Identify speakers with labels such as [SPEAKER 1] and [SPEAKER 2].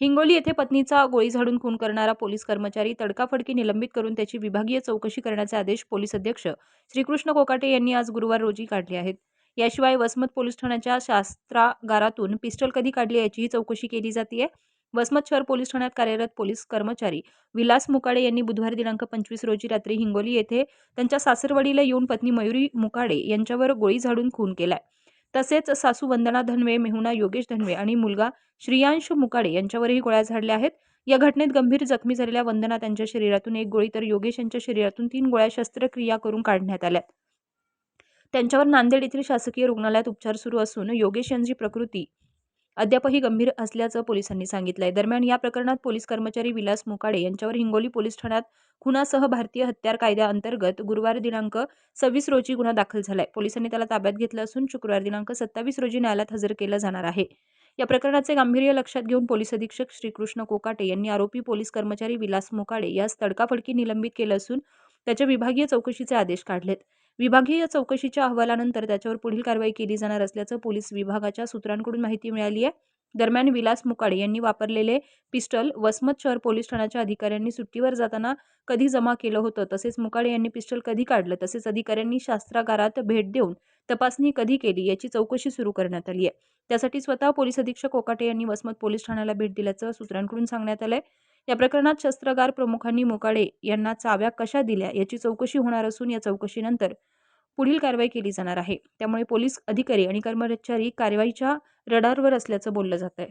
[SPEAKER 1] हिंगोली येथे पत्नीचा गोळी झाडून खून करणारा पोलीस कर्मचारी तडकाफडकी निलंबित करून त्याची विभागीय चौकशी करण्याचे आदेश पोलीस अधीक्षक श्रीकृष्ण कोकाटे यांनी आज गुरुवार रोजी काढले आहेत. याशिवाय वसमत पोलीस ठाण्याच्या शस्त्रागारातून पिस्टल कधी काढली याचीही चौकशी केली जाते. वसमत शहर पोलीस ठाण्यात कार्यरत पोलीस कर्मचारी विलास मुकाडे यांनी बुधवार दिनांक 25 रोजी रात्री हिंगोली येथे त्यांच्या सासरवाडीला येऊन पत्नी मयुरी मुकाडे यांच्यावर गोळी झाडून खून केलाय. तसेच सासू वंदना धनवे, मेहुणा योगेश धनवे आणि मुलगा श्रियांश मुकाडे यांच्यावरही गोळ्या झाडल्या आहेत. या घटनेत गंभीर जखमी झालेल्या वंदना त्यांच्या शरीरातून 1 गोळी तर योगेश यांच्या शरीरातून 3 गोळ्या शस्त्रक्रिया करून काढण्यात आल्या. त्यांच्यावर नांदेड येथील शासकीय रुग्णालयात उपचार सुरू असून योगेश यांची प्रकृती अद्यापही गंभीर असल्याचं पोलिसांनी सांगितलंय. दरम्यान या प्रकरणात पोलीस कर्मचारी विलास मुकाडे यांच्यावर हिंगोली पोलीस ठाण्यात खुनासह भारतीय हत्यार कायद्याअंतर्गत गुरुवार दिनांक 26 रोजी गुन्हा दाखल झालाय. पोलिसांनी त्याला ताब्यात घेतलं असून शुक्रवार दिनांक 27 रोजी न्यायालयात हजर केलं जाणार आहे. या प्रकरणाचे गांभीर्य लक्षात घेऊन पोलीस अधीक्षक श्रीकृष्ण कोकाटे यांनी आरोपी पोलीस कर्मचारी विलास मुकाडे यास तडकाफडकी निलंबित केलं असून त्याच्या विभागीय चौकशीचे आदेश काढलेत. विभागीय चौकशीच्या अहवालानंतर त्याच्यावर पुढील कारवाई केली जाणार असल्याचं पोलीस विभागाच्या सूत्रांकडून माहिती मिळाली आहे. दरम्यान विलास मुकाडे यांनी वापरलेले पिस्टल वसमत शहर पोलीस ठाण्याच्या अधिकाऱ्यांनी सुट्टीवर जाताना कधी जमा केलं होतं, तसेच मुकाडे यांनी पिस्टल कधी काढलं, तसेच अधिकाऱ्यांनी शस्त्रागारात भेट देऊन तपासणी कधी केली याची चौकशी सुरू करण्यात आली आहे. त्यासाठी स्वतः पोलीस अधीक्षक कोकाटे यांनी वसमत पोलीस ठाण्याला भेट दिल्याचं सूत्रांकडून सांगण्यात आलंय. या प्रकरणात शस्त्रागार प्रमुखांनी मुकाडे यांना चाव्या कशा दिल्या याची चौकशी होणार असून या चौकशीनंतर पुढील कारवाई केली जाणार आहे. त्यामुळे पोलीस अधिकारी आणि कर्मचारी कारवाईच्या रडारवर असल्याचं बोललं जात आहे.